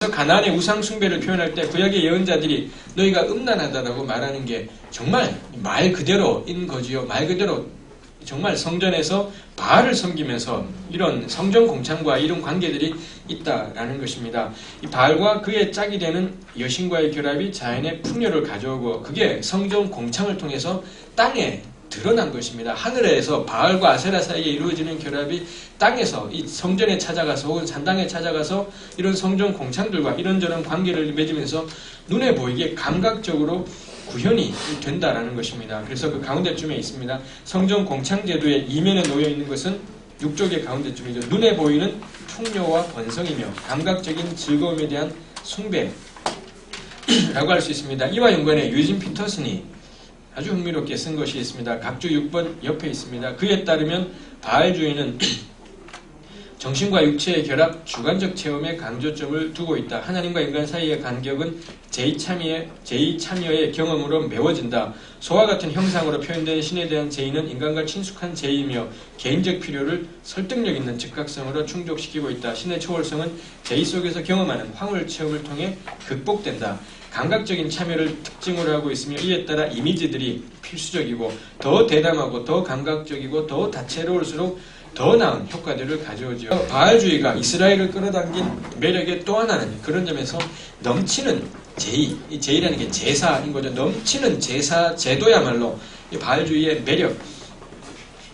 가나안의 우상 숭배를 표현할 때 구약의 예언자들이 너희가 음란하다라고 말하는 게 정말 말 그대로인 거지요. 말 그대로 정말 성전에서 바알을 섬기면서 이런 성전 공창과 이런 관계들이 있다라는 것입니다. 이 바알과 그의 짝이 되는 여신과의 결합이 자연의 풍요를 가져오고 그게 성전 공창을 통해서 땅에 드러난 것입니다. 하늘에서 바알과 아세라 사이에 이루어지는 결합이 땅에서 이 성전에 찾아가서 혹은 산당에 찾아가서 이런 성전 공창들과 이런저런 관계를 맺으면서 눈에 보이게 감각적으로 구현이 된다라는 것입니다. 그래서 그 가운데쯤에 있습니다. 성전 공창 제도의 이면에 놓여 있는 것은 육족의 가운데쯤이죠. 눈에 보이는 풍요와 번성이며 감각적인 즐거움에 대한 숭배라고 할 수 있습니다. 이와 연관해 유진 피터슨이 아주 흥미롭게 쓴 것이 있습니다. 각주 6번 옆에 있습니다. 그에 따르면 바알주의는 정신과 육체의 결합, 주관적 체험에 강조점을 두고 있다. 하나님과 인간 사이의 간격은 제2참여의 경험으로 메워진다. 소와 같은 형상으로 표현된 신에 대한 제의는 인간과 친숙한 제의이며 개인적 필요를 설득력 있는 즉각성으로 충족시키고 있다. 신의 초월성은 제의 속에서 경험하는 황홀 체험을 통해 극복된다. 감각적인 참여를 특징으로 하고 있으며 이에 따라 이미지들이 필수적이고 더 대담하고 더 감각적이고 더 다채로울수록 더 나은 효과들을 가져오죠. 바알주의가 이스라엘을 끌어당긴 매력의 또 하나는 그런 점에서 넘치는 제의, 이 제의라는 게 제사인 거죠. 넘치는 제사 제도야말로 이 바알주의의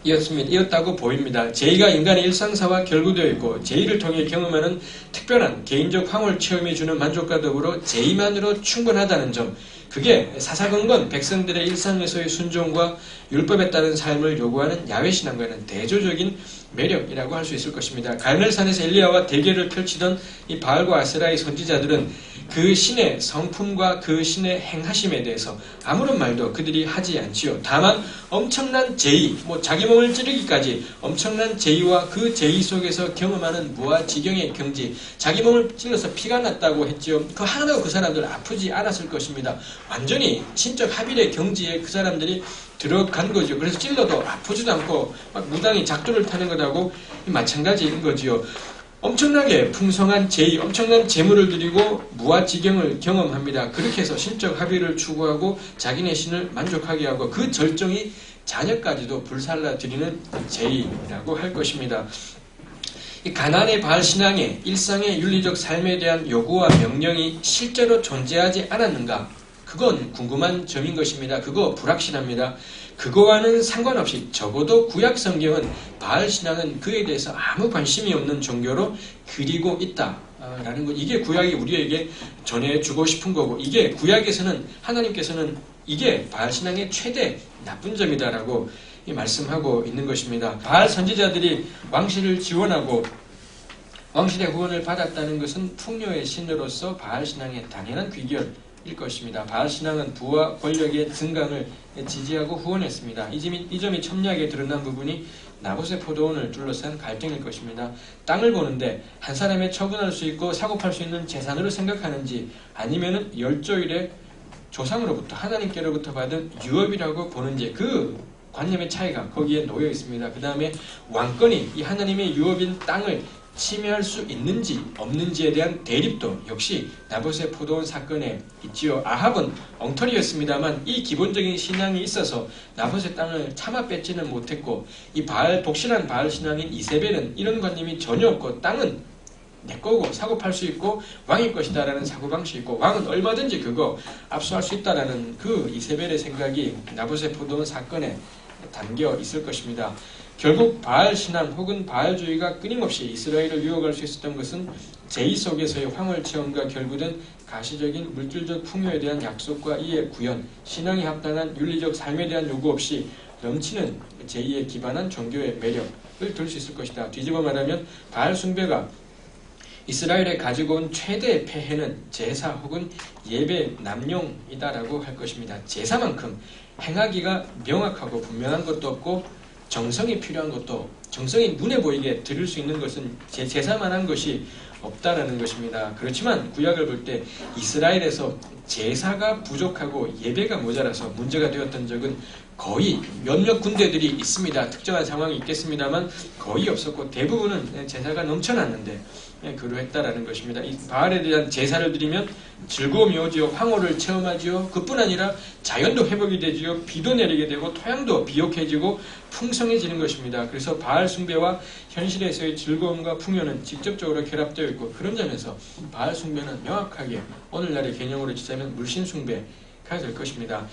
매력이었다고 보입니다. 제의가 인간의 일상사와 결부되어 있고 제의를 통해 경험하는 특별한 개인적 황홀 체험이 주는 만족과 더불어 제의만으로 충분하다는 점, 그게 사사건건 백성들의 일상에서의 순종과 율법에 따른 삶을 요구하는 야훼신앙과는 대조적인 매력이라고 할 수 있을 것입니다. 갈멜산에서 엘리야와 대결을 펼치던 이 바알과 아세라의 선지자들은 그 신의 성품과 그 신의 행하심에 대해서 아무런 말도 그들이 하지 않지요. 다만 엄청난 제의, 자기 몸을 찌르기까지 엄청난 제의와 그 제의 속에서 경험하는 무아지경의 경지, 자기 몸을 찔러서 피가 났다고 했지요. 그 하나도 그 사람들 아프지 않았을 것입니다. 완전히 신적 합일의 경지에 그 사람들이 들어간 거죠. 그래서 찔러도 아프지도 않고 막 무당이 작두를 타는 것하고 마찬가지인 거지요. 엄청나게 풍성한 제의, 엄청난 재물을 드리고 무아지경을 경험합니다. 그렇게 해서 신적 합의를 추구하고 자기네 신을 만족하게 하고 그 절정이 자녀까지도 불살라 드리는 제의라고 할 것입니다. 이 가나안의 바알 신앙의 일상의 윤리적 삶에 대한 요구와 명령이 실제로 존재하지 않았는가? 그건 궁금한 점인 것입니다. 그거 불확실합니다. 그거와는 상관없이 적어도 구약 성경은 바알 신앙은 그에 대해서 아무 관심이 없는 종교로 그리고 있다라는 것. 이게 구약이 우리에게 전해주고 싶은 거고, 이게 구약에서는 하나님께서는 이게 바알 신앙의 최대 나쁜 점이다라고 말씀하고 있는 것입니다. 바알 선지자들이 왕실을 지원하고 왕실의 후원을 받았다는 것은 풍요의 신으로서 바알 신앙의 당연한 귀결 일 것입니다. 바알 신앙은 부와 권력의 증강을 지지하고 후원했습니다. 이 점이 첨예하게 드러난 부분이 나봇의 포도원을 둘러싼 갈등일 것입니다. 땅을 보는데 한 사람의 처분할 수 있고 사고팔 수 있는 재산으로 생각하는지 아니면은 열조일의 조상으로부터 하나님께로부터 받은 유업이라고 보는지 그 관념의 차이가 거기에 놓여 있습니다. 그 다음에 왕권이 이 하나님의 유업인 땅을 침해할 수 있는지 없는지에 대한 대립도 역시 나봇의 포도원 사건에 있지요. 아합은 엉터리였습니다만 이 기본적인 신앙이 있어서 나봇의 땅을 차마 뺏지는 못했고, 이 독실한 바알 신앙인 이세벨은 이런 관념이 전혀 없고 땅은 내 거고 사고 팔 수 있고 왕의 것이다라는 사고방식이 있고 왕은 얼마든지 그거 압수할 수 있다라는 그 이세벨의 생각이 나봇의 포도원 사건에 담겨 있을 것입니다. 결국 바알 신앙 혹은 바알주의가 끊임없이 이스라엘을 유혹할 수 있었던 것은 제의 속에서의 황홀 체험과 결부된 가시적인 물질적 풍요에 대한 약속과 이의 구현, 신앙이 합당한 윤리적 삶에 대한 요구 없이 넘치는 제의에 기반한 종교의 매력을 들 수 있을 것이다. 뒤집어 말하면 바알 숭배가 이스라엘에 가지고 온 최대의 폐해는 제사 혹은 예배 남용이다라고 할 것입니다. 제사만큼 행하기가 명확하고 분명한 것도 없고 정성이 필요한 것도, 정성이 눈에 보이게 드릴 수 있는 것은 제사만한 것이 없다라는 것입니다. 그렇지만 구약을 볼 때 이스라엘에서 제사가 부족하고 예배가 모자라서 문제가 되었던 적은 거의 몇몇 군대들이 있습니다. 특정한 상황이 있겠습니다만 거의 없었고 대부분은 제사가 넘쳐났는데 그러했다라는 것입니다. 이 바알에 대한 제사를 드리면 즐거움이 오지요. 황홀을 체험하지요. 그뿐 아니라 자연도 회복이 되지요. 비도 내리게 되고 토양도 비옥해지고 풍성해지는 것입니다. 그래서 바알 숭배와 현실에서의 즐거움과 풍요는 직접적으로 결합되어 있고, 그런 점에서 바알 숭배는 명확하게 오늘날의 개념으로 치자면 물신 숭배가 될 것입니다.